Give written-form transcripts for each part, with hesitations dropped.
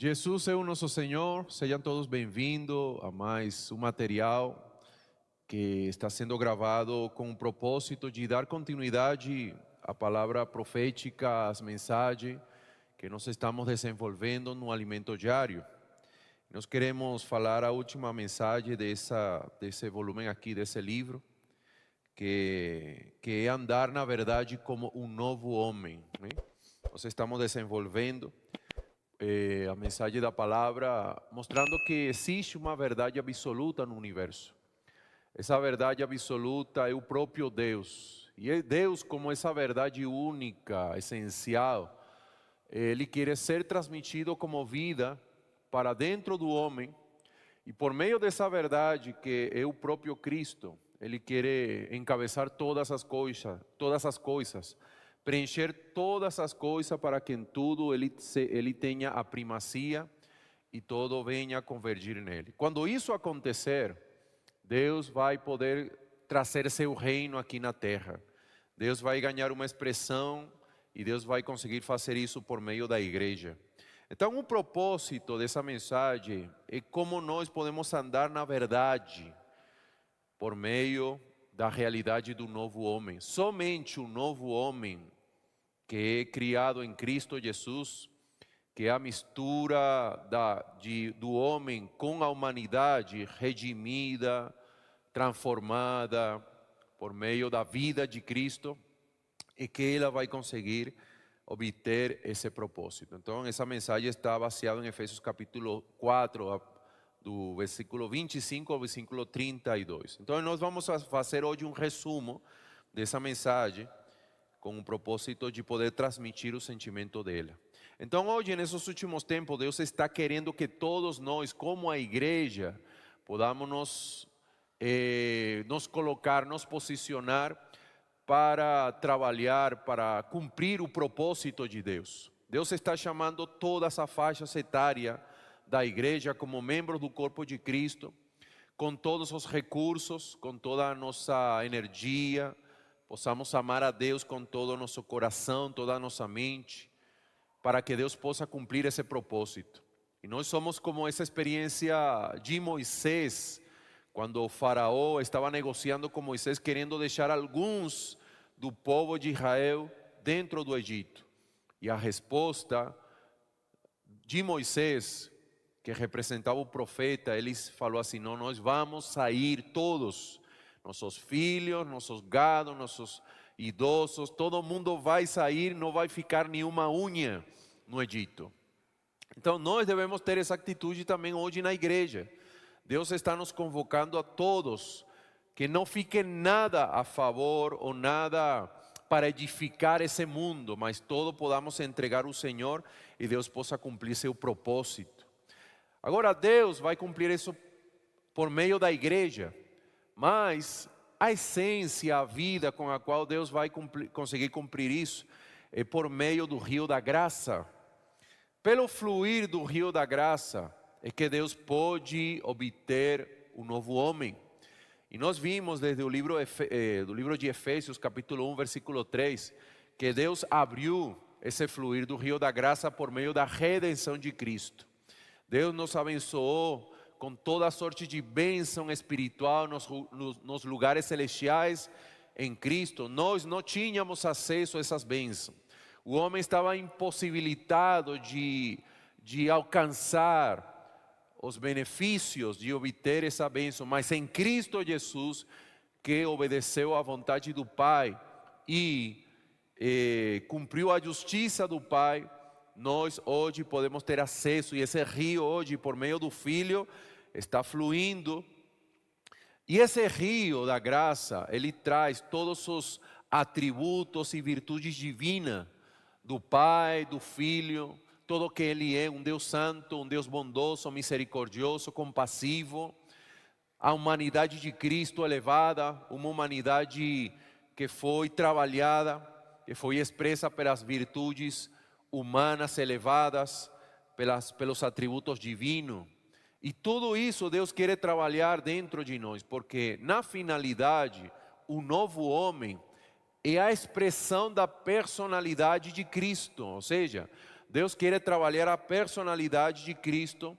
Jesus é o nosso Senhor, sejam todos bem-vindos a mais um material que está sendo gravado com o propósito de dar continuidade à palavra profética, às mensagens que nós estamos desenvolvendo no alimento diário. Nós queremos falar a última mensagem desse volume aqui, desse livro, que é andar na verdade como um novo homem, né? Nós estamos desenvolvendo a mensagem da palavra, mostrando que existe uma verdade absoluta no universo. Essa verdade absoluta é o próprio Deus. E é Deus, como essa verdade única, essencial, Ele quer ser transmitido como vida para dentro do homem. E por meio dessa verdade, que é o próprio Cristo, Ele quer encabeçar todas as coisas, preencher todas as coisas para que em tudo ele tenha a primazia e todo venha a convergir nele. Quando isso acontecer, Deus vai poder trazer seu reino aqui na terra. Deus vai ganhar uma expressão e Deus vai conseguir fazer isso por meio da igreja. Então, o propósito dessa mensagem é como nós podemos andar na verdade por meio da realidade do novo homem. Somente o novo homem que é criado em Cristo Jesus, que é a mistura do homem com a humanidade redimida, transformada por meio da vida de Cristo, e que ela vai conseguir obter esse propósito. Então, essa mensagem está baseada em Efésios capítulo 4, do versículo 25 ao versículo 32. Então, nós vamos fazer hoje um resumo dessa mensagem, com o propósito de poder transmitir o sentimento dela. Então, hoje, nesses últimos tempos, Deus está querendo que todos nós, como a igreja, podamos nos colocar, nos posicionar para trabalhar, para cumprir o propósito de Deus. Deus está chamando toda essa faixa etária da igreja como membros do corpo de Cristo, com todos os recursos, com toda a nossa energia, possamos amar a Deus com todo o nosso coração, toda a nossa mente, para que Deus possa cumprir esse propósito. E nós somos como essa experiência de Moisés, quando o faraó estava negociando com Moisés, querendo deixar alguns do povo de Israel dentro do Egito. E a resposta de Moisés, que representava o profeta, ele falou assim: não, nós vamos sair todos, nossos filhos, nossos gados, nossos idosos, todo mundo vai sair, não vai ficar nenhuma unha no Egito. Então nós devemos ter essa atitude também hoje na igreja. Deus está nos convocando a todos, que não fique nada a favor ou nada para edificar esse mundo, mas todo podamos entregar ao Senhor e Deus possa cumprir seu propósito. Agora Deus vai cumprir isso por meio da igreja, mas a essência, a vida com a qual Deus vai conseguir cumprir isso é por meio do rio da graça. Pelo fluir do rio da graça é que Deus pode obter o novo homem. E nós vimos desde o livro de Efésios, capítulo 1, versículo 3, que Deus abriu esse fluir do rio da graça por meio da redenção de Cristo. Deus nos abençoou com toda sorte de bênção espiritual nos lugares celestiais em Cristo. Nós não tínhamos acesso a essas bênçãos. O homem estava impossibilitado de alcançar os benefícios, de obter essa bênção, mas em Cristo Jesus, que obedeceu à vontade do Pai e cumpriu a justiça do Pai, nós hoje podemos ter acesso, e esse rio hoje, por meio do Filho, está fluindo. E esse rio da graça, ele traz todos os atributos e virtudes divinas do Pai, do Filho, todo que Ele é, um Deus santo, um Deus bondoso, misericordioso, compassivo. A humanidade de Cristo elevada, uma humanidade que foi trabalhada, que foi expressa pelas virtudes humanas elevadas, pelos atributos divinos. E tudo isso Deus quer trabalhar dentro de nós, porque na finalidade, o novo homem é a expressão da personalidade de Cristo. Ou seja, Deus quer trabalhar a personalidade de Cristo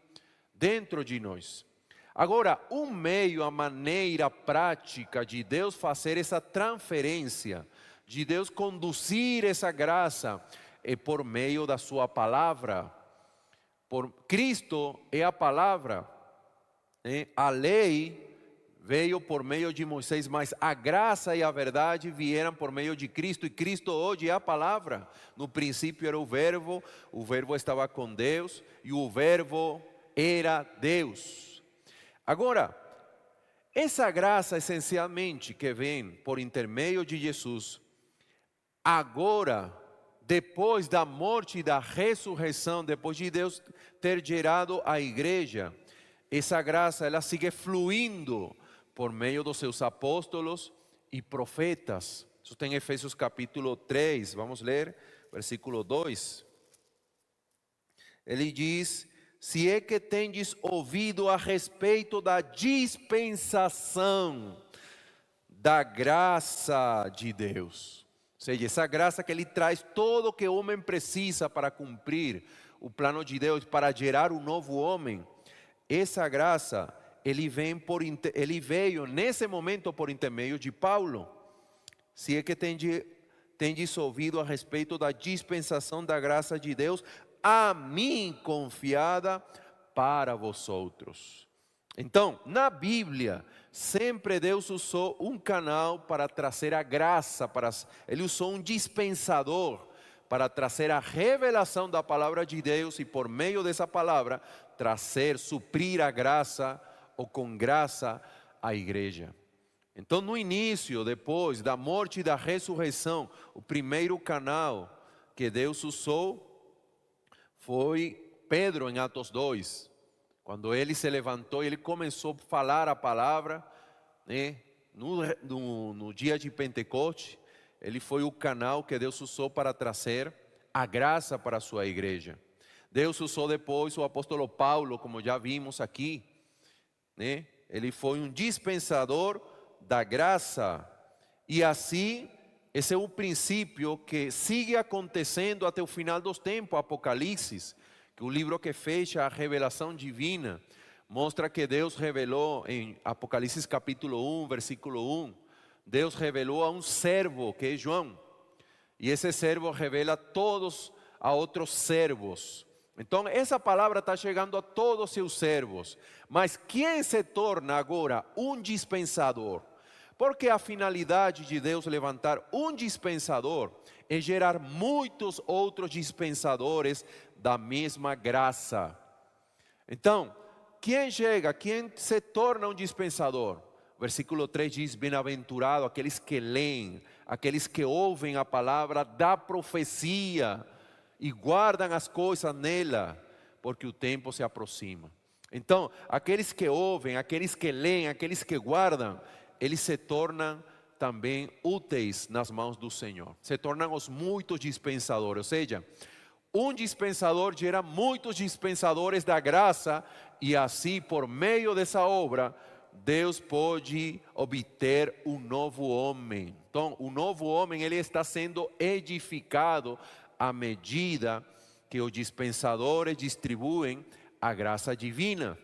dentro de nós. Agora, meio, a maneira prática de Deus fazer essa transferência, de Deus conduzir essa graça, é por meio da sua palavra. Cristo é a palavra, né? A lei veio por meio de Moisés, mas a graça e a verdade vieram por meio de Cristo, e Cristo hoje é a palavra. No princípio era o verbo estava com Deus, e o verbo era Deus. Agora, essa graça essencialmente que vem por intermédio de Jesus, agora, depois da morte e da ressurreição, depois de Deus ter gerado a igreja, essa graça ela sigue fluindo por meio dos seus apóstolos e profetas. Isso tem em Efésios capítulo 3, vamos ler, versículo 2. Ele diz: se é que tendes ouvido a respeito da dispensação da graça de Deus. Ou seja, essa graça que Ele traz todo o que o homem precisa para cumprir o plano de Deus, para gerar um novo homem. Essa graça, ele veio nesse momento por intermédio de Paulo. Se é que tendes ouvido a respeito da dispensação da graça de Deus, a mim confiada para vosotros. Então, na Bíblia, sempre Deus usou um canal para trazer a graça, Ele usou um dispensador para trazer a revelação da palavra de Deus e por meio dessa palavra, suprir a graça ou com graça a igreja. Então no início, depois da morte e da ressurreição, o primeiro canal que Deus usou foi Pedro em Atos 2. Quando ele se levantou, ele começou a falar a palavra, né? No dia de Pentecostes, ele foi o canal que Deus usou para trazer a graça para a sua igreja. Deus usou depois o apóstolo Paulo, como já vimos aqui, né? Ele foi um dispensador da graça, e assim, esse é o princípio que sigue acontecendo até o final dos tempos. Apocalipse, que é o livro que fecha a revelação divina, mostra que Deus revelou em Apocalipse capítulo 1, versículo 1, Deus revelou a um servo que é João, e esse servo revela todos a outros servos. Então essa palavra está chegando a todos os seus servos. Mas quem se torna agora um dispensador? Porque a finalidade de Deus levantar um dispensador é gerar muitos outros dispensadores da mesma graça. Então, quem se torna um dispensador? Versículo 3 diz: bem-aventurado aqueles que leem, aqueles que ouvem a palavra da profecia e guardam as coisas nela, porque o tempo se aproxima. Então, aqueles que ouvem, aqueles que leem, aqueles que guardam, eles se tornam também úteis nas mãos do Senhor. Se tornam os muitos dispensadores. Ou seja, um dispensador gera muitos dispensadores da graça, e assim, por meio dessa obra, Deus pode obter um novo homem. Então, o novo homem, ele está sendo edificado à medida que os dispensadores distribuem a graça divina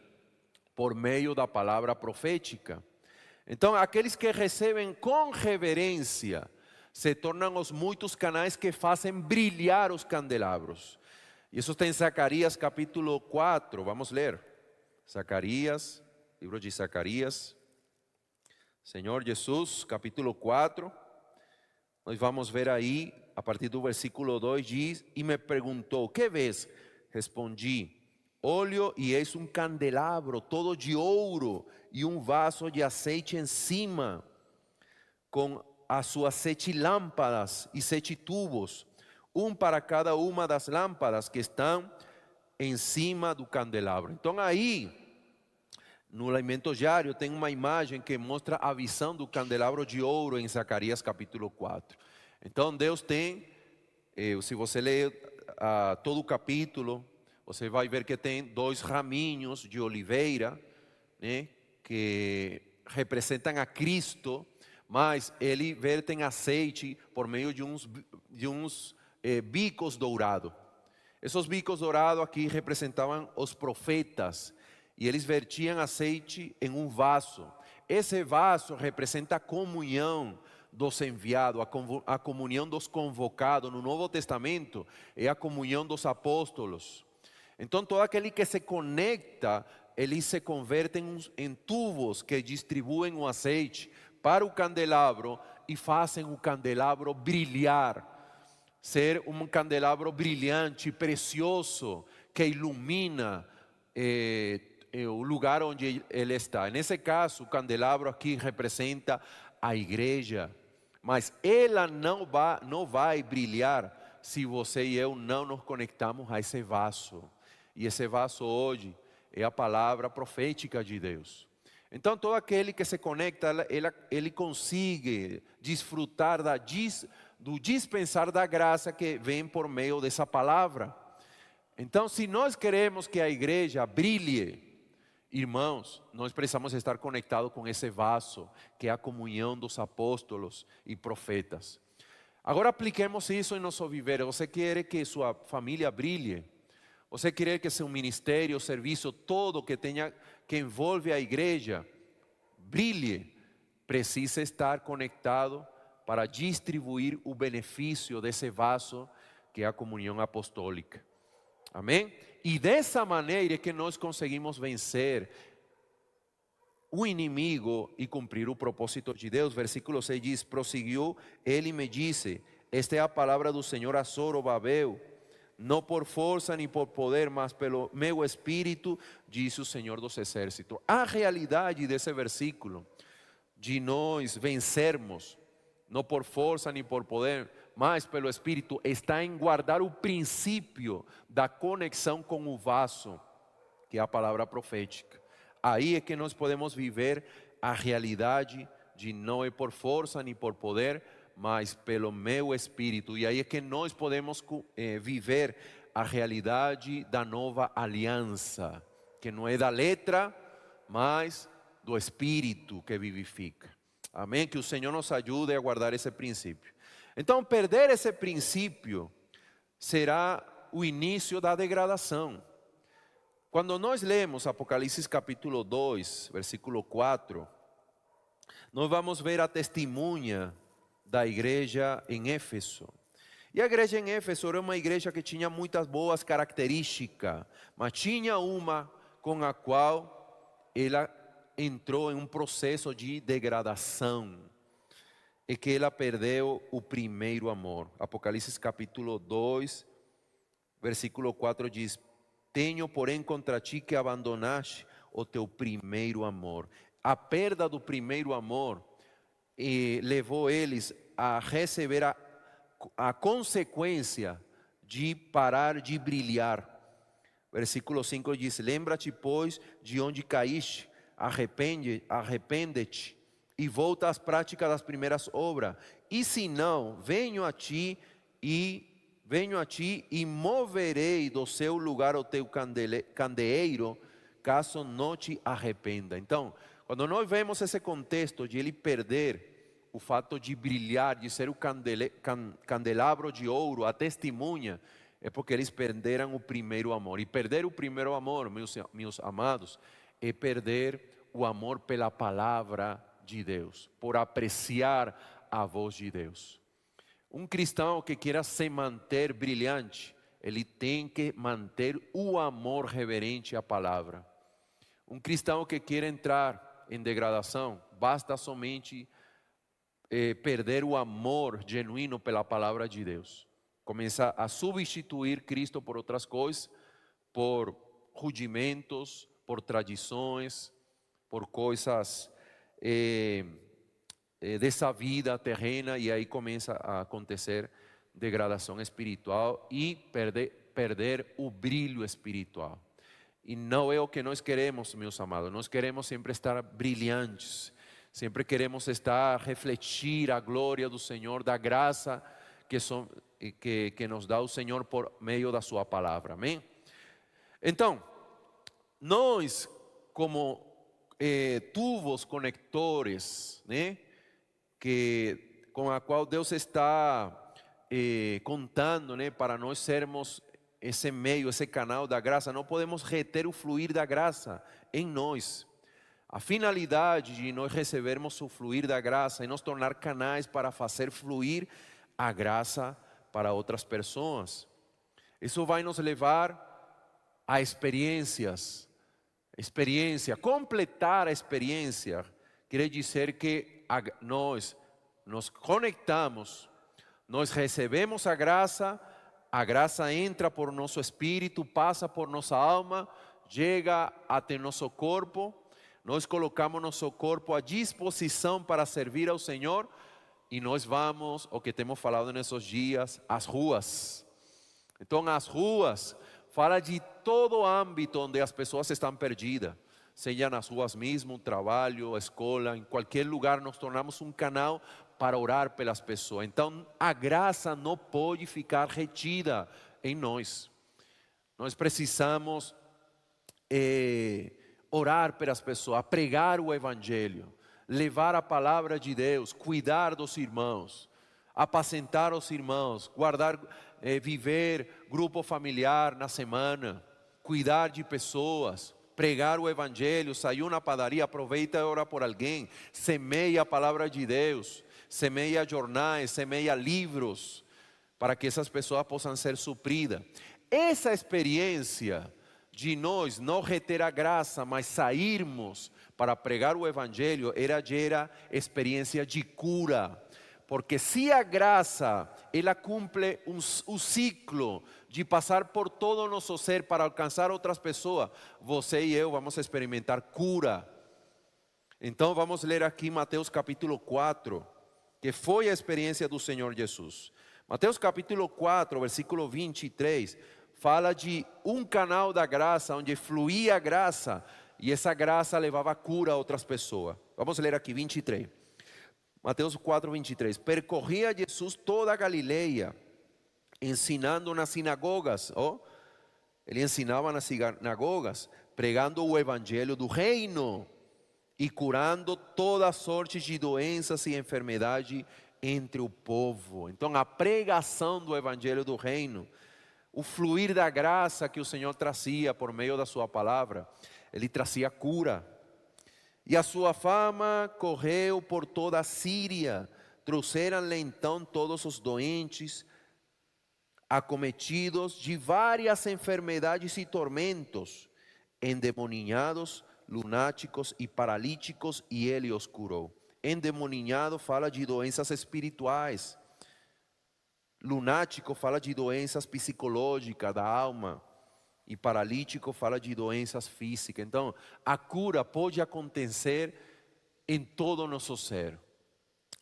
por meio da palavra profética. Então, aqueles que recebem com reverência se tornam os muitos canais que fazem brilhar os candelabros. E isso está em Zacarias capítulo 4, vamos ler. Zacarias, livro de Zacarias, Senhor Jesus, capítulo 4. Nós vamos ver aí, a partir do versículo 2, diz: e me perguntou, que vês? Respondi: óleo, e eis um candelabro todo de ouro e um vaso de azeite em cima, com as suas 7 lâmpadas e 7 tubos, um para cada uma das lâmpadas que estão em cima do candelabro. Então aí, no Alimento Diário, tem uma imagem que mostra a visão do candelabro de ouro em Zacarias capítulo 4. Então Deus tem, se você ler todo o capítulo, você vai ver que tem 2 raminhos de oliveira, né, que representam a Cristo, mas ele vertem azeite por meio de uns bicos dourados. Esos bicos dourados aqui representavam os profetas e eles vertiam azeite em um vaso. Esse vaso representa a comunhão dos enviados, a comunhão dos convocados. No Novo Testamento é a comunhão dos apóstolos. Então todo aquele que se conecta, eles se convertem em tubos que distribuem o azeite para o candelabro e fazem o candelabro brilhar. Ser um candelabro brilhante, precioso, que ilumina o lugar onde ele está. Nesse caso, o candelabro aqui representa a igreja, mas ela não vai brilhar se você e eu não nos conectamos a esse vaso. E esse vaso hoje é a palavra profética de Deus. Então todo aquele que se conecta, ele consegue desfrutar do dispensar da graça que vem por meio dessa palavra. Então, se nós queremos que a igreja brilhe, irmãos, nós precisamos estar conectados com esse vaso, que é a comunhão dos apóstolos e profetas. Agora apliquemos isso em nosso viver. Você quer que sua família brilhe? Você quer que seu ministério, serviço, todo que envolve a igreja, brilhe? Precisa estar conectado para distribuir o benefício desse vaso que é a comunhão apostólica. Amém? E dessa maneira é que nós conseguimos vencer o inimigo e cumprir o propósito de Deus. Versículo 6 diz: prosseguiu ele e me disse: esta é a palavra do Senhor a Zorobabel, não por força nem por poder, mas pelo meu espírito, diz o Senhor dos exércitos. A realidade desse versículo, de nós vencermos, não por força nem por poder, mas pelo Espírito, está em guardar o princípio da conexão com o vaso, que é a palavra profética. Aí é que nós podemos viver a realidade de não é por força nem por poder, mas pelo meu Espírito. E aí é que nós podemos viver a realidade da nova aliança, que não é da letra, mas do Espírito que vivifica. Amém? Que o Senhor nos ajude a guardar esse princípio. Então, perder esse princípio será o início da degradação. Quando nós lemos Apocalipse capítulo 2, versículo 4, nós vamos ver a testemunha da igreja em Éfeso. E a igreja em Éfeso era uma igreja que tinha muitas boas características, mas tinha uma com a qual ela entrou em um processo de degradação, é que ela perdeu o primeiro amor. Apocalipse capítulo 2, versículo 4 diz: tenho porém contra ti que abandonaste o teu primeiro amor. A perda do primeiro amor levou eles a receber a consequência de parar de brilhar. Versículo 5 diz: lembra-te, pois, de onde caíste, arrepende-te e volta às práticas das primeiras obras. E se não, venho a ti e moverei do seu lugar o teu candeeiro, caso não te arrependa. Então, quando nós vemos esse contexto de ele perder o fato de brilhar, de ser o candelabro de ouro, a testemunha, é porque eles perderam o primeiro amor. E perder o primeiro amor, meus amados, é perder o amor pela palavra de Deus, por apreciar a voz de Deus. Um cristão que queira se manter brilhante, ele tem que manter o amor reverente à palavra. Um cristão que queira entrar em degradação, basta somente perder o amor genuíno pela palavra de Deus. Começa a substituir Cristo por outras coisas, por rudimentos, por tradições, por coisas dessa vida terrena, e aí começa a acontecer degradação espiritual e perder o brilho espiritual. E não é o que nós queremos, meus amados. Nós queremos sempre estar brilhantes, sempre queremos refletir a glória do Senhor, da graça que nos dá o Senhor por meio da sua palavra. Amém? Então, nós como tubos conectores, né, com a qual Deus está contando, né, para nós sermos esse meio, esse canal da graça, não podemos reter o fluir da graça em nós. A finalidade de nós recebermos o fluir da graça é nos tornar canais para fazer fluir a graça para outras pessoas. Isso vai nos levar a experiências. Completar a experiência quer dizer que nós nos conectamos, nós recebemos a graça entra por nosso espírito, passa por nossa alma, chega até nosso corpo, nós colocamos nosso corpo à disposição para servir ao Senhor e nós vamos, o que temos falado nesses dias, às ruas. Então as ruas fala de todo âmbito onde as pessoas estão perdidas, seja nas ruas mesmo, trabalho, escola, em qualquer lugar nós tornamos um canal para orar pelas pessoas. Então a graça não pode ficar retida em nós. Nós precisamos orar pelas pessoas, pregar o Evangelho, levar a palavra de Deus, cuidar dos irmãos, apacentar os irmãos, guardar, viver grupo familiar na semana, cuidar de pessoas, pregar o Evangelho, saiu na padaria, aproveita e ora por alguém, semeia a palavra de Deus, semeia jornais, semeia livros, para que essas pessoas possam ser supridas. Essa experiência de nós não reter a graça, mas sairmos para pregar o Evangelho, gera experiência de cura. Porque se a graça, ela cumpre um ciclo de passar por todo o nosso ser para alcançar outras pessoas, você e eu vamos experimentar cura. Então vamos ler aqui Mateus capítulo 4, que foi a experiência do Senhor Jesus. Mateus capítulo 4, versículo 23, fala de um canal da graça, onde fluía a graça, e essa graça levava cura a outras pessoas. Vamos ler aqui 23. Mateus 4, 23. Percorria Jesus toda a Galileia, ensinando nas sinagogas. Ele ensinava nas sinagogas, pregando o Evangelho do reino e curando toda sorte de doenças e enfermidade entre o povo. Então a pregação do Evangelho do reino, o fluir da graça que o Senhor trazia por meio da sua palavra, ele trazia cura. E a sua fama correu por toda a Síria. Trouxeram-lhe então todos os doentes, acometidos de várias enfermidades e tormentos, endemoninhados, lunáticos e paralíticos, e ele os curou. Endemoninhado fala de doenças espirituais. Lunático fala de doenças psicológicas da alma. E paralítico fala de doenças físicas. Então, a cura pode acontecer em todo o nosso ser.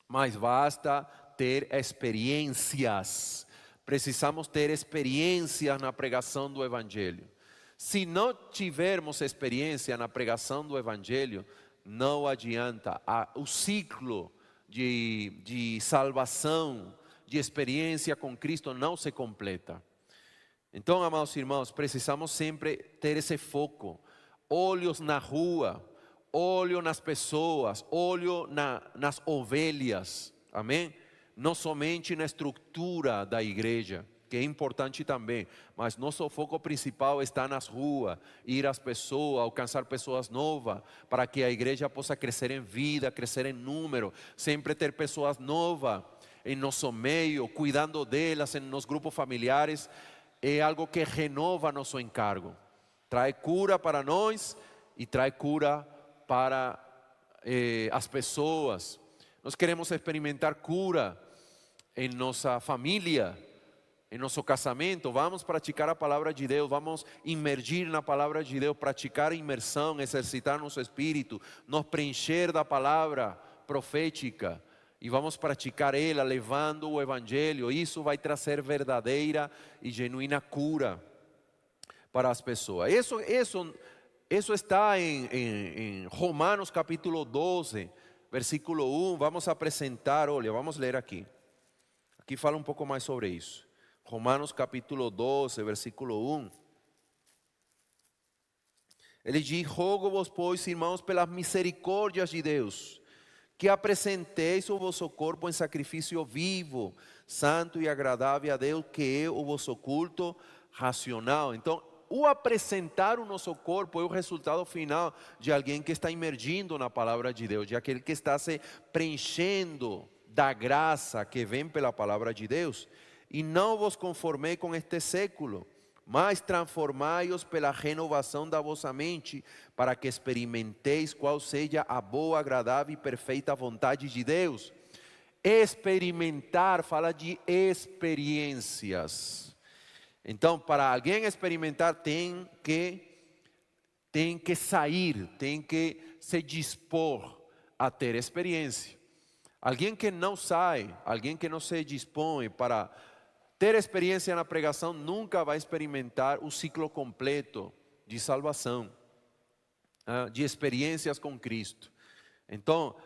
Mas basta ter experiências. Precisamos ter experiências na pregação do Evangelho. Se não tivermos experiência na pregação do Evangelho, não adianta. O ciclo de salvação, de experiência com Cristo não se completa. Então, amados irmãos, precisamos sempre ter esse foco, olhos na rua, olho nas pessoas, olho nas ovelhas, amém? Não somente na estrutura da igreja, que é importante também, mas nosso foco principal está nas ruas, ir às pessoas, alcançar pessoas novas, para que a igreja possa crescer em vida, crescer em número, sempre ter pessoas novas em nosso meio, cuidando delas, em nos grupos familiares. É algo que renova nosso encargo, traz cura para nós e traz cura para as pessoas. Nós queremos experimentar cura em nossa família, em nosso casamento. Vamos praticar a palavra de Deus, vamos imergir na palavra de Deus, praticar a imersão, exercitar nosso espírito, nos preencher da palavra profética. E vamos praticar ela, levando o Evangelho. Isso vai trazer verdadeira e genuína cura para as pessoas. Isso está em Romanos capítulo 12, versículo 1. Vamos apresentar, olha, vamos ler aqui. Aqui fala um pouco mais sobre isso. Romanos capítulo 12, versículo 1. Ele diz: rogo-vos, pois, irmãos, pelas misericórdias de Deus, que apresenteis o vosso corpo em sacrifício vivo, santo e agradável a Deus, que é o vosso culto racional. Então, o apresentar o nosso corpo é o resultado final de alguém que está imergindo na palavra de Deus, de aquele que está se preenchendo da graça que vem pela palavra de Deus. E não vos conformei com este século, mas transformai-os pela renovação da vossa mente, para que experimenteis qual seja a boa, agradável e perfeita vontade de Deus. Experimentar fala de experiências. Então, para alguém experimentar, tem que sair, tem que se dispor a ter experiência. Alguém que não sai, alguém que não se dispõe para ter experiência na pregação, nunca vai experimentar o ciclo completo de salvação, de experiências com Cristo. Então,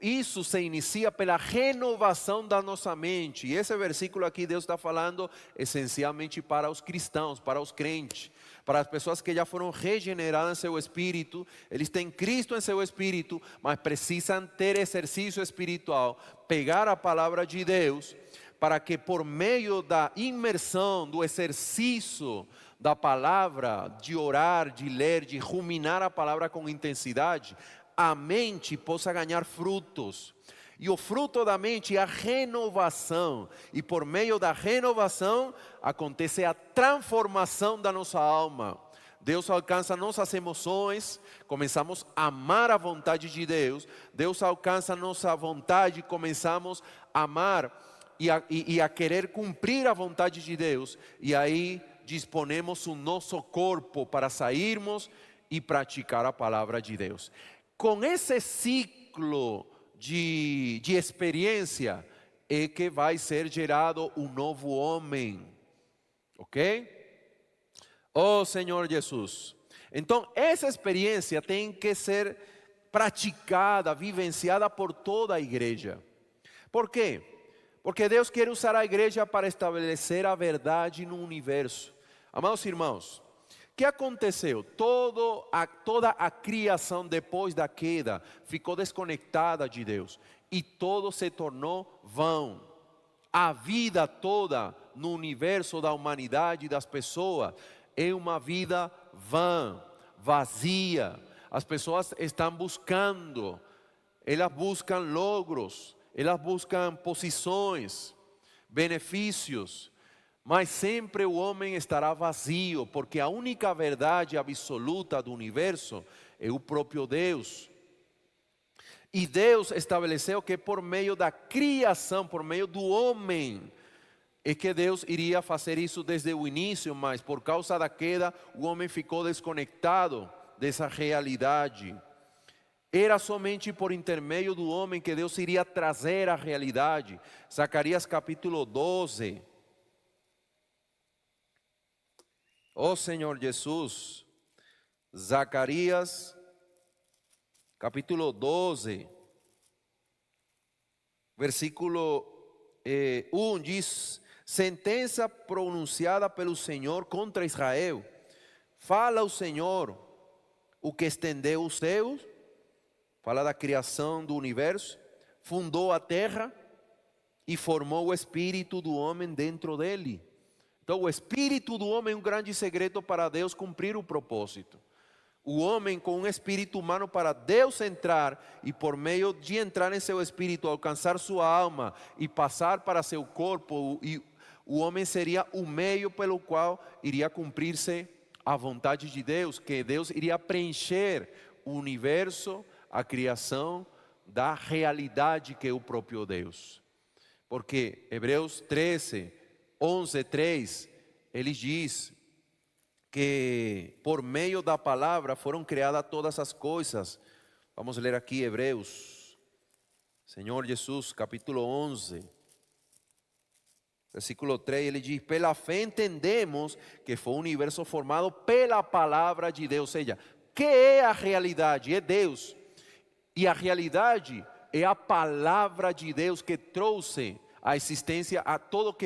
isso se inicia pela renovação da nossa mente. E esse versículo aqui Deus está falando essencialmente para os cristãos, para os crentes, para as pessoas que já foram regeneradas em seu espírito. Eles têm Cristo em seu espírito, mas precisam ter exercício espiritual, pegar a palavra de Deus, para que por meio da imersão, do exercício da palavra, de orar, de ler, de ruminar a palavra com intensidade, a mente possa ganhar frutos. E o fruto da mente é a renovação. E por meio da renovação acontece a transformação da nossa alma. Deus alcança nossas emoções, começamos a amar a vontade de Deus. Deus alcança nossa vontade, começamos a amar e a querer cumprir a vontade de Deus. E aí disponemos o nosso corpo para sairmos e praticar a palavra de Deus. Com esse ciclo de experiência é que vai ser gerado um novo homem, ok? Oh Senhor Jesus. Então essa experiência tem que ser praticada, vivenciada por toda a igreja. Por quê? Porque Deus quer usar a igreja para estabelecer a verdade no universo. Amados irmãos, o que aconteceu? Toda a criação depois da queda ficou desconectada de Deus. E todo se tornou vão. A vida toda no universo da humanidade e das pessoas é uma vida vã, vazia. As pessoas estão buscando, elas buscam logros, elas buscam posições, benefícios. Mas sempre o homem estará vazio, porque a única verdade absoluta do universo é o próprio Deus. E Deus estabeleceu que por meio da criação, por meio do homem, é que Deus iria fazer isso desde o início, mas por causa da queda, o homem ficou desconectado dessa realidade. Era somente por intermédio do homem que Deus iria trazer a realidade. Zacarias capítulo 12. Oh Senhor Jesus, Zacarias, capítulo 12, versículo 1 diz: sentença pronunciada pelo Senhor contra Israel. Fala o Senhor, o que estendeu os céus, fala da criação do universo, fundou a terra e formou o espírito do homem dentro dele. Então o espírito do homem é um grande segredo para Deus cumprir o propósito. O homem com um espírito humano para Deus entrar e por meio de entrar em seu espírito alcançar sua alma e passar para seu corpo, e o homem seria o meio pelo qual iria cumprir-se a vontade de Deus, que Deus iria preencher o universo, a criação da realidade que é o próprio Deus. Porque Hebreus 13, 11, 3, ele diz que por meio da palavra foram criadas todas as coisas. Vamos ler aqui Hebreus, Senhor Jesus, capítulo 11, versículo 3, ele diz: pela fé entendemos que foi um universo formado pela palavra de Deus. Ou seja, que é a realidade? É Deus. E a realidade é a palavra de Deus que trouxe a existência a todo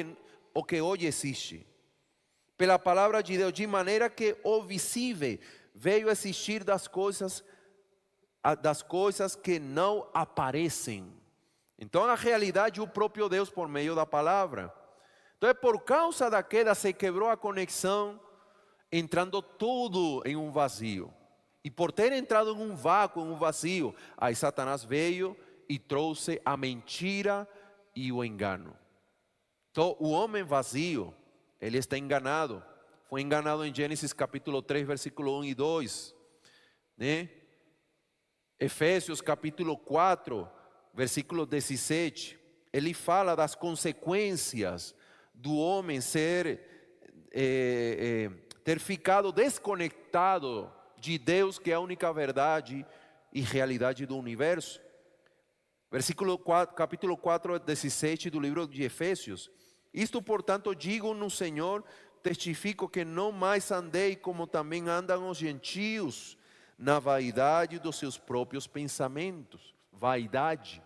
o que hoje existe. Pela palavra de Deus, de maneira que o visível veio a existir das coisas que não aparecem. Então a realidade é o próprio Deus por meio da palavra. Então, por causa da queda, se quebrou a conexão, entrando tudo em um vazio. E por ter entrado em um vácuo, em um vazio, aí Satanás veio e trouxe a mentira e o engano. Então, o homem vazio, ele está enganado. Foi enganado em Gênesis capítulo 3, versículo 1 e 2. Né? Efésios capítulo 4, versículo 17. Ele fala das consequências do homem ter ficado desconectado de Deus, que é a única verdade e realidade do universo. Capítulo 4, 17 do livro de Efésios. Isto, portanto, digo no Senhor, testifico que não mais andei como também andam os gentios, na vaidade dos seus próprios pensamentos. Vaidade,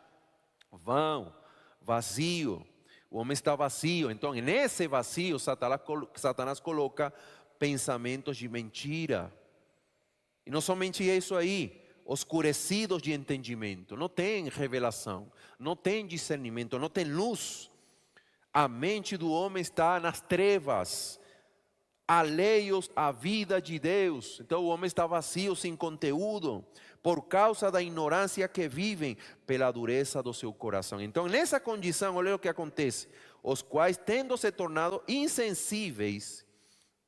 vão, vazio. O homem está vazio. Então, nesse vazio, Satanás coloca pensamentos de mentira. E não somente isso aí, oscurecidos de entendimento. Não tem revelação, não tem discernimento, não tem luz. A mente do homem está nas trevas, alheios à vida de Deus. Então o homem está vazio, sem conteúdo, por causa da ignorância que vivem, pela dureza do seu coração. Então, nessa condição, olha o que acontece: os quais, tendo se tornado insensíveis,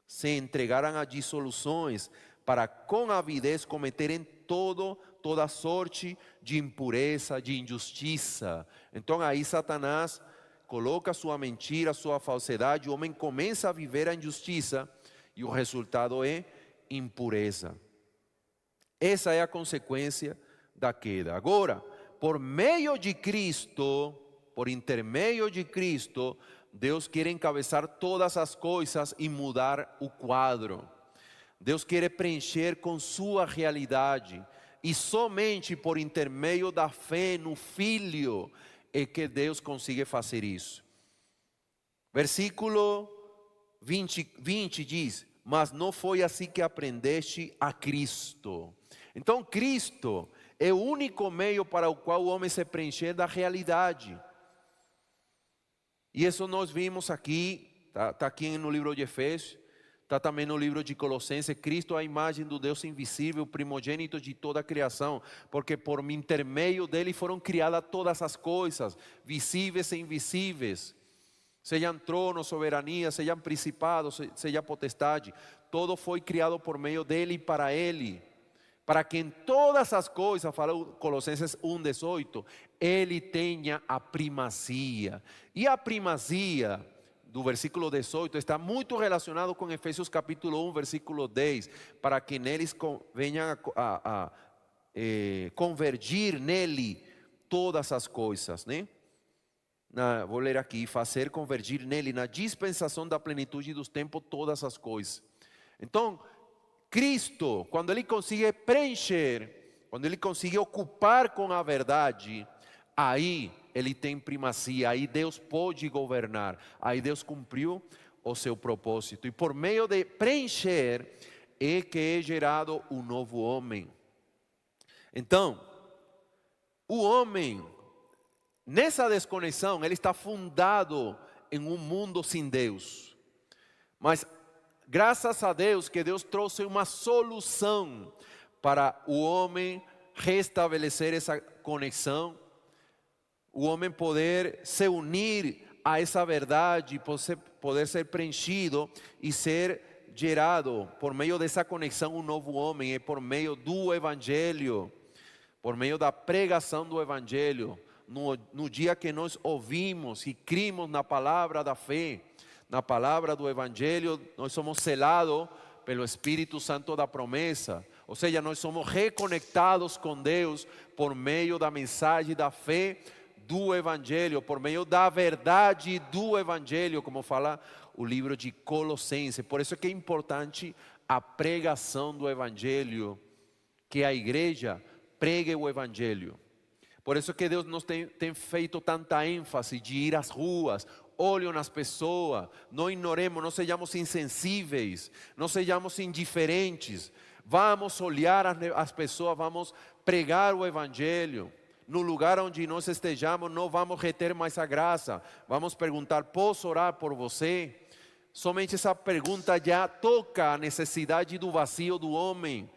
se entregaram a dissoluções, para com avidez cometerem toda sorte de impureza, de injustiça. Então aí Satanás coloca sua mentira, sua falsidade, o homem começa a viver a injustiça e o resultado é impureza. Essa é a consequência da queda. Agora, por meio de Cristo, por intermédio de Cristo, Deus quer encabeçar todas as coisas e mudar o quadro. Deus quer preencher com sua realidade. E somente por intermédio da fé no Filho é que Deus consegue fazer isso. Versículo 20 diz: mas não foi assim que aprendeste a Cristo. Então Cristo é o único meio para o qual o homem se preencher da realidade. E isso nós vimos aqui, está aqui no livro de Efésios, está também no livro de Colossenses. Cristo é a imagem do Deus invisível, primogênito de toda a criação, porque por intermédio dele foram criadas todas as coisas, visíveis e invisíveis, sejam tronos, soberania, sejam principados, seja potestade, todo foi criado por meio dele e para ele, para que em todas as coisas, fala Colossenses 1,18, ele tenha a primazia. E a primazia do versículo 18 está muito relacionado com Efésios capítulo 1, versículo 10, para que neles venham a convergir nele todas as coisas, né? Vou ler aqui: fazer convergir nele, na dispensação da plenitude dos tempos, todas as coisas. Então, Cristo, quando ele consegue preencher, quando ele consegue ocupar com a verdade, aí ele tem primazia, aí Deus pode governar, aí Deus cumpriu o seu propósito. E por meio de preencher é que é gerado um novo homem. Então, o homem, nessa desconexão, ele está fundado em um mundo sem Deus. Mas graças a Deus que Deus trouxe uma solução para o homem restabelecer essa conexão, o homem poder se unir a essa verdade, poder ser preenchido e ser gerado por meio dessa conexão um novo homem, é por meio do Evangelho, por meio da pregação do Evangelho. No dia que nós ouvimos e cremos na palavra da fé, na palavra do Evangelho, nós somos selados pelo Espírito Santo da promessa. Ou seja, nós somos reconectados com Deus por meio da mensagem da fé do Evangelho, por meio da verdade do Evangelho, como fala o livro de Colossenses. Por isso que é importante a pregação do Evangelho, que a igreja pregue o Evangelho. Por isso que Deus nos tem feito tanta ênfase de ir às ruas, olhem nas pessoas, não ignoremos, não sejamos insensíveis, não sejamos indiferentes. Vamos olhar as pessoas, vamos pregar o Evangelho. no lugar onde nós estejamos, não vamos reter mais a graça. Vamos perguntar: posso orar por você? Somente essa pergunta já toca a necessidade do vazio do homem.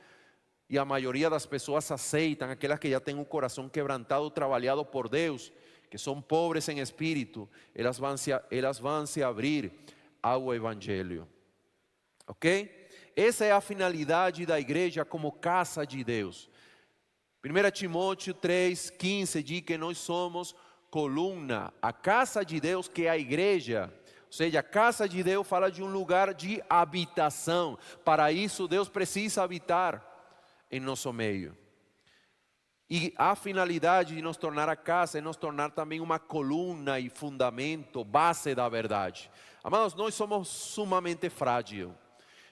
E a maioria das pessoas aceitam, aquelas que já têm o coração quebrantado, trabalhado por Deus, que são pobres em espírito, elas vão se abrir ao Evangelho. Ok? Essa é a finalidade da igreja como casa de Deus. 1 Timóteo 3,15 diz que nós somos coluna, a casa de Deus, que é a igreja. Ou seja, a casa de Deus fala de um lugar de habitação. Para isso Deus precisa habitar em nosso meio. E a finalidade de nos tornar a casa é nos tornar também uma coluna e fundamento, base da verdade. Amados, nós somos sumamente frágeis.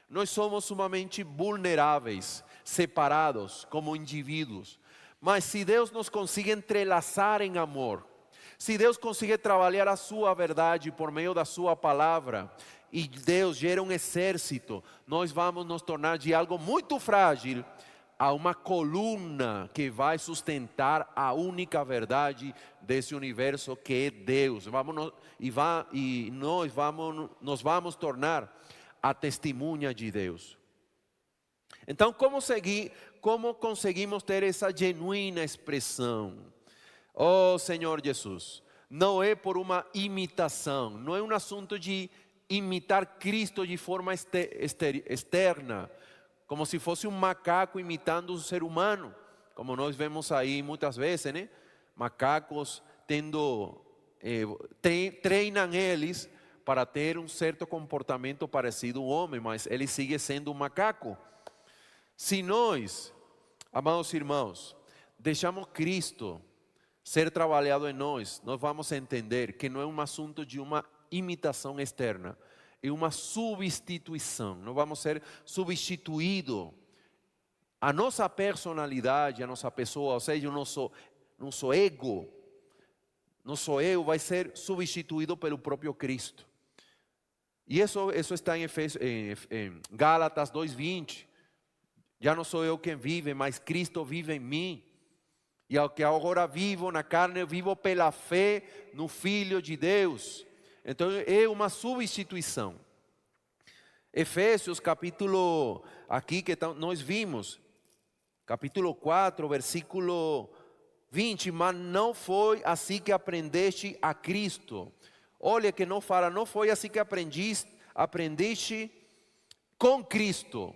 Nós somos sumamente vulneráveis, separados como indivíduos. Mas se Deus nos consegue entrelaçar em amor, se Deus consegue trabalhar a sua verdade por meio da sua palavra, e Deus gera um exército, nós vamos nos tornar de algo muito frágil a uma coluna que vai sustentar a única verdade desse universo, que é Deus. Nós vamos tornar a testemunha de Deus. Então, como conseguimos ter essa genuína expressão? Oh Senhor Jesus, não é por uma imitação, não é um assunto de imitar Cristo de forma externa, como se fosse um macaco imitando um ser humano, como nós vemos aí muitas vezes, né? Macacos treinam eles para ter um certo comportamento parecido a um homem, mas ele sigue sendo um macaco. Se nós, amados irmãos, deixamos Cristo ser trabalhado em nós, nós vamos entender que não é um assunto de uma imitação externa, é uma substituição. Nós vamos ser substituídos. A nossa personalidade, a nossa pessoa, ou seja, o nosso ego, nosso eu vai ser substituído pelo próprio Cristo. E isso está em Gálatas 2:20. Já não sou eu quem vive, mas Cristo vive em mim. E ao que agora vivo na carne, eu vivo pela fé no Filho de Deus. Então é uma substituição. Efésios capítulo, aqui que nós vimos, capítulo 4, versículo 20. Mas não foi assim que aprendeste a Cristo. Olha que não fala, não foi assim que aprendeste com Cristo,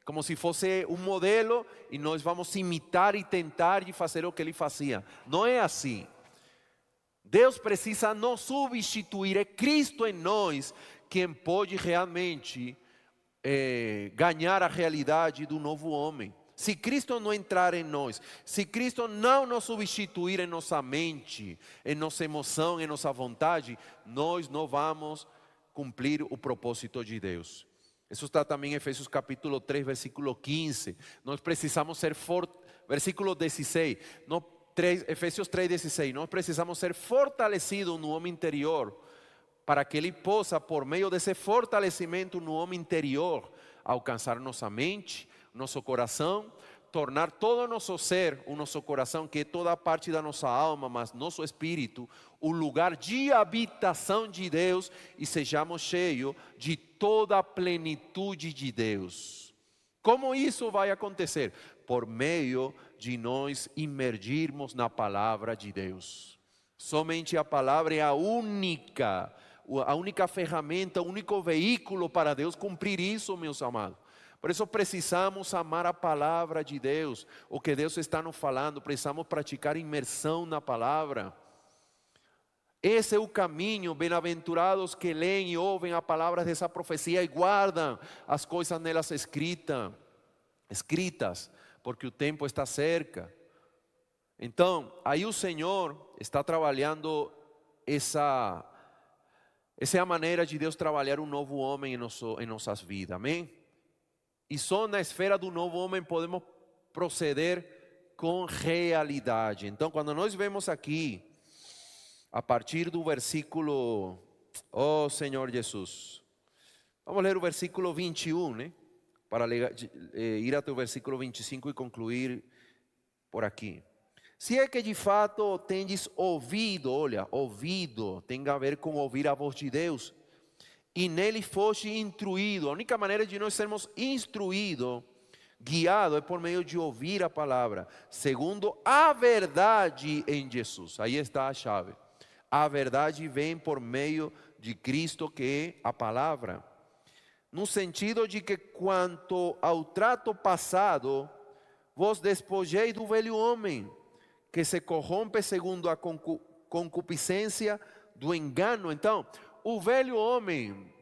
como se fosse um modelo e nós vamos imitar e tentar de fazer o que ele fazia. Não é assim. Deus precisa nos substituir, é Cristo em nós quem pode realmente ganhar a realidade do novo homem. Se Cristo não entrar em nós, se Cristo não nos substituir em nossa mente, em nossa emoção, em nossa vontade, nós não vamos cumprir o propósito de Deus. Isso está também em Efésios capítulo 3, versículo 15. Nós precisamos ser fortes, versículo 16, Efésios 3:16. Nós precisamos ser fortalecidos no homem interior, para que ele possa, por meio desse fortalecimento no homem interior, alcançar nossa mente, nosso coração, tornar todo o nosso ser, o nosso coração, que é toda a parte da nossa alma, mas nosso espírito, o lugar de habitação de Deus, e sejamos cheios de toda a plenitude de Deus. Como isso vai acontecer? Por meio de nós imergirmos na palavra de Deus. Somente a palavra é a única ferramenta, o único veículo para Deus cumprir isso, meus amados. Por isso precisamos amar a palavra de Deus, o que Deus está nos falando, precisamos praticar imersão na palavra. Esse é o caminho. Bem-aventurados que leem e ouvem a palavra dessa profecia e guardam as coisas nelas escritas, porque o tempo está cerca. Então, aí o Senhor está trabalhando essa é a maneira de Deus trabalhar um novo homem em nossas vidas, amém? E só na esfera do novo homem podemos proceder com realidade. Então, quando nós vemos aqui, a partir do versículo, oh Senhor Jesus, vamos ler o versículo 21, né? Para ir até o versículo 25 e concluir por aqui. Se é que de fato tendes ouvido, olha, ouvido tem a ver com ouvir a voz de Deus, e nele foste instruído. A única maneira de nós sermos instruídos, guiado, é por meio de ouvir a palavra, segundo a verdade em Jesus. Aí está a chave. A verdade vem por meio de Cristo, que é a palavra. No sentido de que quanto ao trato passado, vos despojei do velho homem, que se corrompe segundo a concupiscência do engano. Então, o velho homem,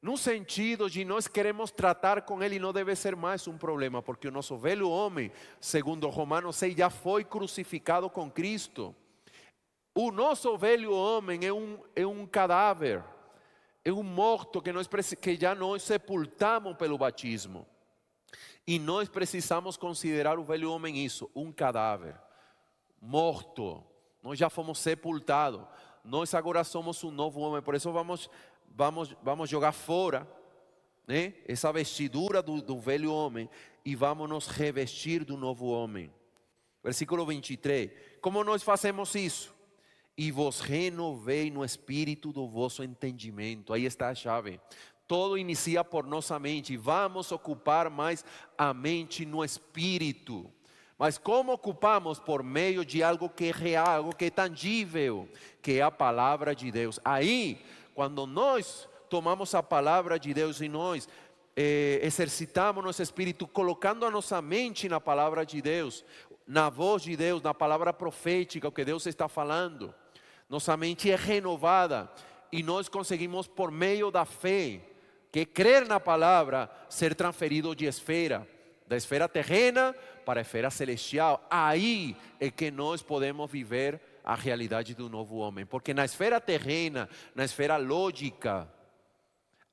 no sentido de nós queremos tratar com ele, não deve ser mais um problema, porque o nosso velho homem, segundo Romanos 6, já foi crucificado com Cristo. O nosso velho homem é um cadáver, é um morto que já nós sepultamos pelo batismo. E nós precisamos considerar o velho homem isso, um cadáver, morto. Nós já fomos sepultados. Nós agora somos um novo homem. Por isso vamos jogar fora, né, essa vestidura do velho homem e vamos nos revestir do novo homem. Versículo 23. Como nós fazemos isso? E vos renovei no espírito do vosso entendimento. Aí está a chave. Todo inicia por nossa mente. Vamos ocupar mais a mente no espírito. Mas como ocupamos? Por meio de algo que é real, algo que é tangível, que é a palavra de Deus. Aí, quando nós tomamos a palavra de Deus e nós exercitamos nosso espírito, colocando a nossa mente na palavra de Deus, na voz de Deus, na palavra profética, o que Deus está falando, nossa mente é renovada e nós conseguimos, por meio da fé, que é crer na palavra, ser transferido de esfera, da esfera terrena para a esfera celestial. Aí é que nós podemos viver a realidade do novo homem, porque na esfera terrena, na esfera lógica,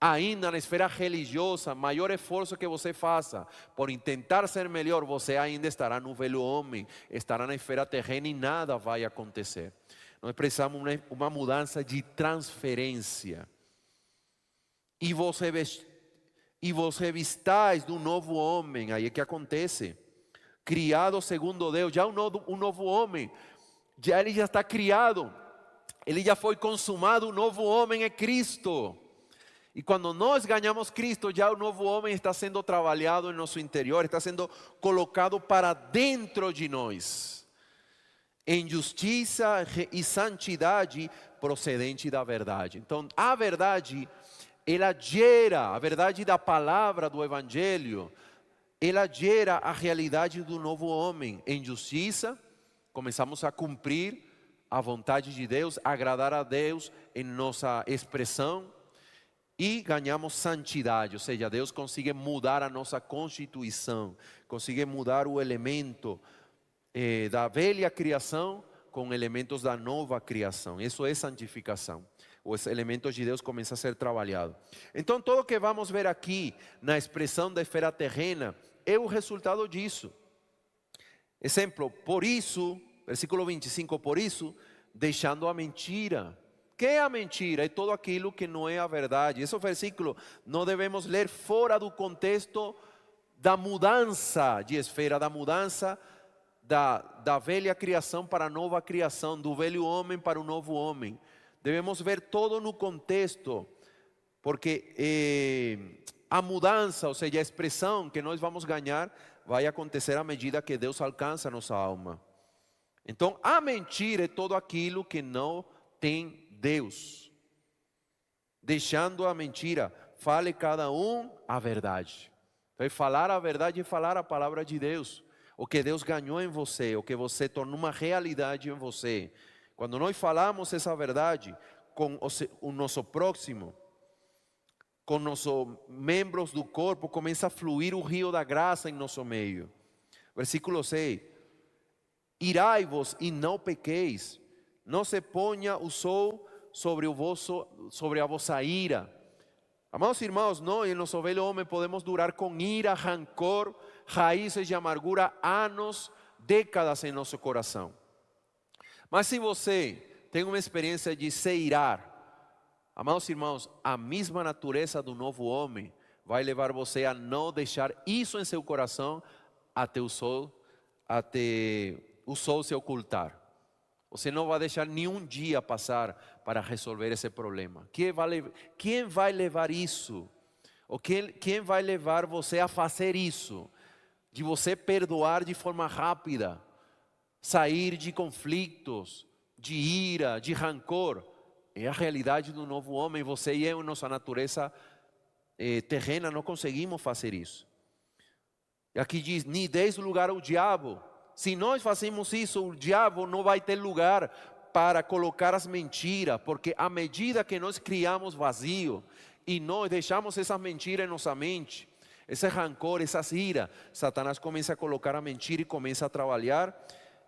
ainda na esfera religiosa, maior esforço que você faça por tentar ser melhor, você ainda estará no velho homem, estará na esfera terrena e nada vai acontecer. Nós precisamos uma mudança de transferência. E vos revistais do novo homem. Aí é que acontece. Criado segundo Deus. Já um novo homem. Ele já está criado. Ele já foi consumado. O novo homem é Cristo. E quando nós ganhamos Cristo, já o novo homem está sendo trabalhado em nosso interior. Está sendo colocado para dentro de nós. Em justiça e santidade procedente da verdade. Então, a verdade, ela gera, a verdade da palavra do Evangelho, ela gera a realidade do novo homem. Em justiça, começamos a cumprir a vontade de Deus, agradar a Deus em nossa expressão. E ganhamos santidade, ou seja, Deus consegue mudar a nossa constituição, consegue mudar o elemento da velha criação com elementos da nova criação. Isso é santificação. Os elementos de Deus começam a ser trabalhados. Então, tudo o que vamos ver aqui na expressão da esfera terrena é o resultado disso. Exemplo, por isso, versículo 25, por isso, deixando a mentira. Que é a mentira? É tudo aquilo que não é a verdade. Esse versículo não devemos ler fora do contexto da mudança de esfera, da mudança da velha criação para a nova criação, do velho homem para o novo homem. Devemos ver todo no contexto, porque a mudança, ou seja, a expressão que nós vamos ganhar, vai acontecer à medida que Deus alcança a nossa alma. Então, a mentira é tudo aquilo que não tem Deus. Deixando a mentira, fale cada um a verdade. Então, falar a verdade é falar a palavra de Deus. O que Deus ganhou em você, o que você tornou uma realidade em você. Quando nós falamos essa verdade com o nosso próximo, com nossos membros do corpo, começa a fluir o rio da graça em nosso meio. Versículo 6. Irai-vos e não pequeis, não se ponha o sol sobre a vossa ira. Amados irmãos, nós em nosso velho homem podemos durar com ira, rancor, raízes de amargura, anos, décadas em nosso coração. Mas se você tem uma experiência de se irar, amados irmãos, a mesma natureza do novo homem vai levar você a não deixar isso em seu coração até usou se ocultar. Você não vai deixar nenhum dia passar para resolver esse problema. Quem vai levar isso? Ou quem vai levar você a fazer isso? De você perdoar de forma rápida, sair de conflitos, de ira, de rancor. É a realidade do novo homem. Você e eu, nossa natureza terrena, não conseguimos fazer isso. E aqui diz, nem deis lugar ao diabo. Se nós fazemos isso, o diabo não vai ter lugar para colocar as mentiras, porque à medida que nós criamos vazio e nós deixamos essas mentiras em nossa mente, esse rancor, essas iras, Satanás começa a colocar a mentira e começa a trabalhar,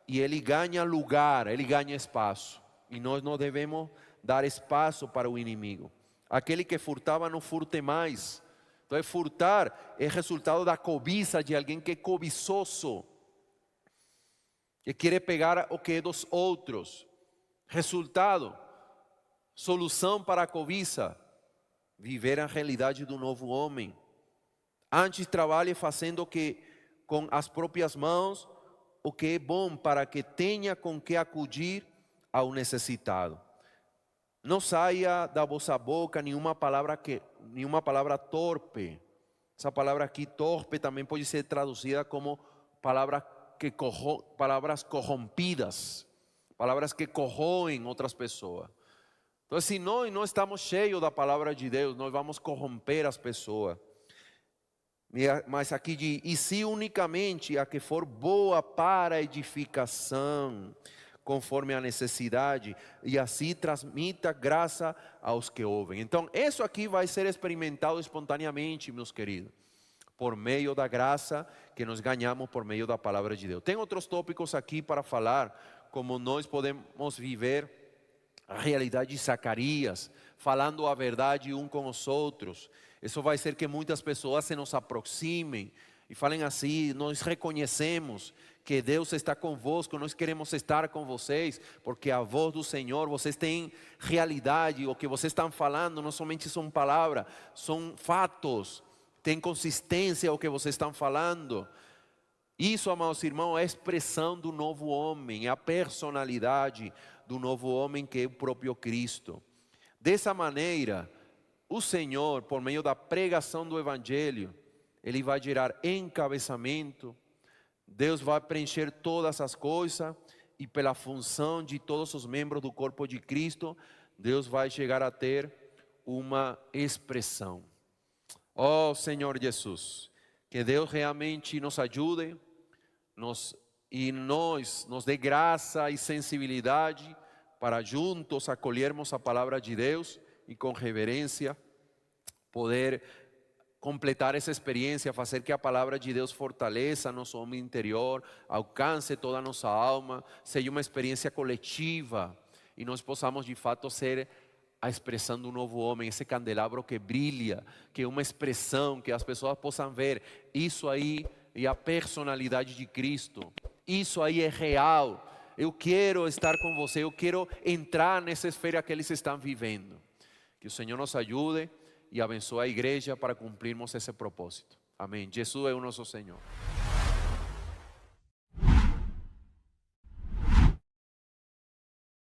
e ele ganha lugar, ele ganha espaço. E nós não devemos dar espaço para o inimigo. Aquele que furtava, não furte mais. Então, furtar é resultado da cobiça de alguém que é cobiçoso, que quer pegar o que é dos outros. Resultado, solução para a cobiça, viver a realidade do novo homem. Antes trabalhe fazendo que com as próprias mãos o que é bom, para que tenha com que acudir ao necessitado. Não saia da vossa boca nenhuma palavra torpe. Essa palavra aqui, torpe, também pode ser traduzida como palavras corrompidas, palavras que corroem outras pessoas. Então, se nós não estamos cheios da palavra de Deus, nós vamos corromper as pessoas. Mas aqui diz, e se unicamente a que for boa para edificação, conforme a necessidade, e assim transmita graça aos que ouvem. Então, isso aqui vai ser experimentado espontaneamente, meus queridos, por meio da graça que nós ganhamos por meio da palavra de Deus. Tem outros tópicos aqui para falar, como nós podemos viver a realidade de Zacarias, falando a verdade um com os outros. Isso vai ser que muitas pessoas se nos aproximem e falem assim: nós reconhecemos que Deus está convosco, nós queremos estar com vocês, porque a voz do Senhor, vocês têm realidade, o que vocês estão falando não somente são palavras, são fatos, tem consistência o que vocês estão falando. Isso, amados irmãos, é a expressão do novo homem, é a personalidade do novo homem, que é o próprio Cristo. Dessa maneira, o Senhor, por meio da pregação do Evangelho, Ele vai gerar encabeçamento. Deus vai preencher todas as coisas, e pela função de todos os membros do corpo de Cristo, Deus vai chegar a ter uma expressão. Oh Senhor Jesus, que Deus realmente nos ajude, nos dê graça e sensibilidade para juntos acolhermos a palavra de Deus e com reverência poder completar essa experiência, fazer que a palavra de Deus fortaleça nosso homem interior, alcance toda a nossa alma, seja uma experiência coletiva e nós possamos de fato ser a expressão do novo homem, esse candelabro que brilha, que é uma expressão, que as pessoas possam ver, isso aí é a personalidade de Cristo, isso aí é real. Eu quero estar com você, eu quero entrar nessa esfera que eles estão vivendo. Que o Senhor nos ajude e abençoe a igreja para cumprirmos esse propósito. Amém. Jesus é o nosso Senhor.